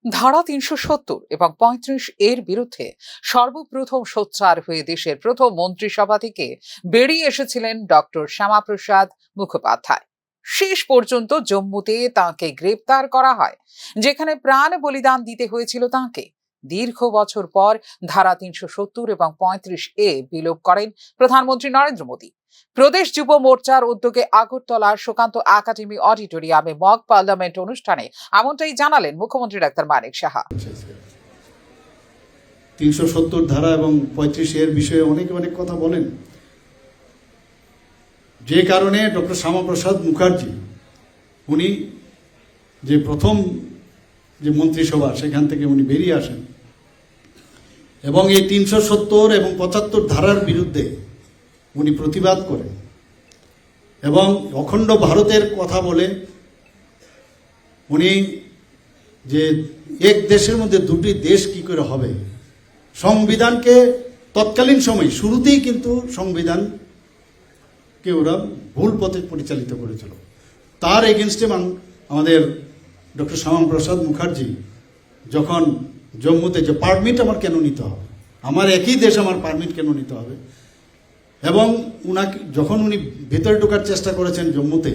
ধারা ৩৭০ এবং ৩৫ এর বিরুদ্ধে সর্বপ্রথম সোচ্চার হয়ে দেশের প্রথম মন্ত্রিসভা থেকে বেরিয়ে এসেছিলেন ডক্টর শ্যামাপ্রসাদ মুখোপাধ্যায়। শেষ পর্যন্ত জম্মুতে তাঁকে গ্রেপ্তার করা হয়, যেখানে প্রাণ বলিদান দিতে হয়েছিল তাঁকে। দীর্ঘ বছর পর ধারা ৩৭০ এবং ৩৫ এ বিলোপ করেন প্রধানমন্ত্রী নরেন্দ্র মোদী। প্রদেশ যুব মোর্চার উদ্যোগে আগরতলার সুকান্ত একাডেমি অডিটোরিয়ামে মক পার্লামেন্ট অনুষ্ঠানে এমনটাই জানালেন মুখ্যমন্ত্রী ডাক্তার মানিক সাহা। ৩৭০ ধারা এবং ৩৫ এর বিষয়ে অনেক কথা বলেন, যে কারণে ডক্টর শ্যামাপ্রসাদ মুখার্জি উনি যে প্রথম যে মন্ত্রিসভা সেখান থেকে উনি বেরিয়ে আসেন এবং এই ৩৭০ এবং ৭৫ ধারার বিরুদ্ধে উনি প্রতিবাদ করেন এবং অখণ্ড ভারতের কথা বলে উনি যে এক দেশের মধ্যে দুটি দেশ কি করে হবে, সংবিধানকে তৎকালীন সময় শুরুতেই কিন্তু সংবিধানকে ওরা ভুল পথে পরিচালিত করেছিল। তার এগেনস্টে আমাদের ডক্টর শ্যামাপ্রসাদ মুখার্জি যখন জম্মুতে যে পারমিট আমার কেন নিতে হবে, আমার একই দেশ আমার পারমিট কেন নিতে হবে, এবং উনাকে যখন উনি ভেতরে ঢোকার চেষ্টা করেছেন জম্মুতে,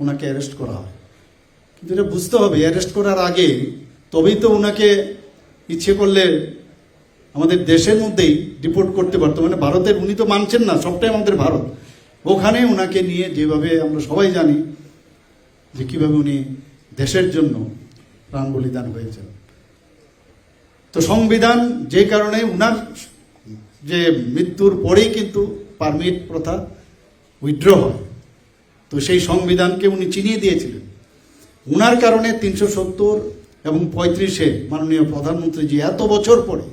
ওনাকে অ্যারেস্ট করা হয়। কিন্তু এটা বুঝতে হবে, অ্যারেস্ট করার আগে তবেই তো ওনাকে ইচ্ছে করলে আমাদের দেশের মধ্যেই ডিপোর্ট করতে পারতো, মানে ভারতের, উনি তো মানছেন না, সবটাই আমাদের ভারত। ওখানে ওনাকে নিয়ে যেভাবে আমরা সবাই জানি যে কীভাবে উনি দেশের জন্য প্রাণ বলিদান হয়েছেন। তো সংবিধান যে কারণে উনার যে মৃত্যুর পরেই কিন্তু পারমিট প্রথা উইথড্র হয়, তো সেই সংবিধানকে উনি চিনিয়ে দিয়েছিলেন। উনার কারণে ৩৭০ এবং ৩৫-এ মাননীয় প্রধানমন্ত্রীজি এত বছর পরে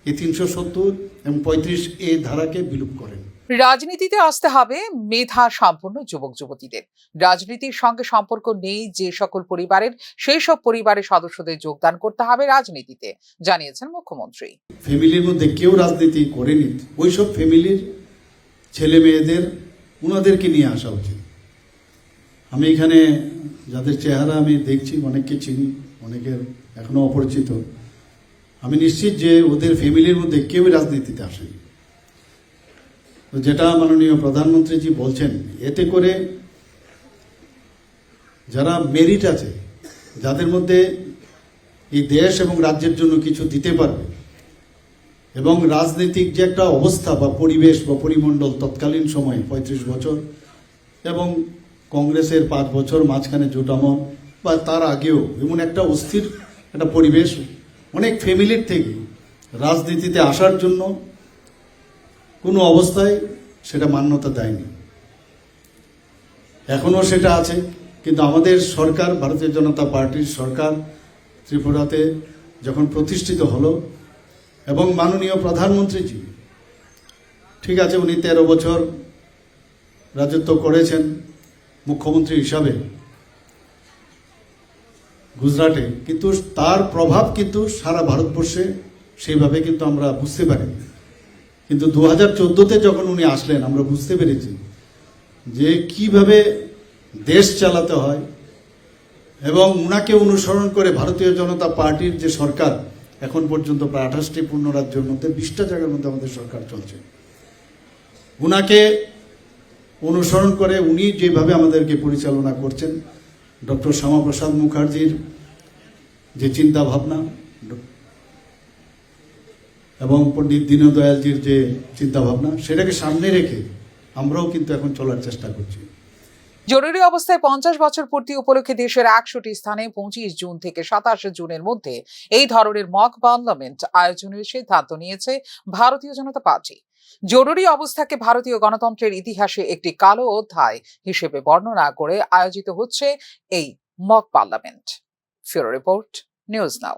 এই ৩৭০ এবং ৩৫ এই ধারাকে বিলুপ করেন। রাজনীতিতে আসতে হবে মেধা সম্পন্ন যুবক যুবতীদের। রাজনীতির সঙ্গে সম্পর্ক নেই যে সকল পরিবারের, সেই সব পরিবারের সদস্যদের যোগদান করতে হবে রাজনীতিতে, জানিয়েছেন মুখ্যমন্ত্রী। ফ্যামিলির মধ্যে কেউ রাজনীতি করেনি, ওইসব ফ্যামিলির ছেলে মেয়েদের ওনাদেরকে নিয়ে আসা উচিত। আমি এখানে যাদের চেহারা আমি দেখছি, অনেককে চিনি, অনেকের এখনো অপরিচিত, আমি নিশ্চিত যে ওদের ফ্যামিলির মধ্যে কেউ রাজনীতিতে আসেনি। তো যেটা মাননীয় প্রধানমন্ত্রীজি বলছেন, এতে করে যারা মেরিট আছে, যাদের মধ্যে এই দেশ এবং রাজ্যের জন্য কিছু দিতে পারবে, এবং রাজনৈতিক যে একটা অবস্থা বা পরিবেশ বা পরিমণ্ডল তৎকালীন সময়ে ৩৫ বছর এবং কংগ্রেসের 5 বছর মাঝখানে জোটামন বা তার আগেও এমন একটা অস্থির একটা পরিবেশ অনেক ফ্যামিলির থেকে রাজনীতিতে আসার জন্য কোনো অবস্থায় সেটা মান্যতা দেয়নি। এখনও সেটা আছে, কিন্তু আমাদের সরকার, ভারতীয় জনতা পার্টির সরকার ত্রিপুরাতে যখন প্রতিষ্ঠিত হলো এবং মাননীয় প্রধানমন্ত্রীজি, ঠিক আছে উনি 13 বছর রাজত্ব করেছেন মুখ্যমন্ত্রী হিসাবে গুজরাটে, কিন্তু তার প্রভাব কিন্তু সারা ভারতবর্ষে সেইভাবে কিন্তু আমরা বুঝতে পারিনি। কিন্তু 2014-তে যখন উনি আসলেন, আমরা বুঝতে পেরেছি যে কিভাবে দেশ চালাতে হয়, এবং উনাকে অনুসরণ করে ভারতীয় জনতা পার্টির যে সরকার এখন পর্যন্ত প্রায় 28টি পূর্ণ রাজ্যের মধ্যে 20টা জায়গার মধ্যে আমাদের সরকার চলছে, উনাকে অনুসরণ করে উনি যেভাবে আমাদেরকে পরিচালনা করছেন, ডক্টর শ্যামাপ্রসাদ মুখার্জির যে চিন্তা ভাবনা এবং পণ্ডিত দীনদয়ালজির যে চিন্তা ভাবনা, সেটাকে সামনে রেখে আমরাও কিন্তু এখন চলার চেষ্টা করছি। জরুরি অবস্থায় 50 বছর পূর্তি উপলক্ষে দেশের 100টি স্থানে 25 জুন থেকে 27 জুনের মধ্যে এই ধরনের মক পার্লামেন্ট আয়োজনের সিদ্ধান্ত নিয়েছে ভারতীয় জনতা পার্টি। জরুরি অবস্থাকে ভারতীয় গণতন্ত্রের ইতিহাসে একটি কালো অধ্যায় হিসেবে বর্ণনা করে আয়োজিত হচ্ছে এই mock parliament. Bureau report, news নাও।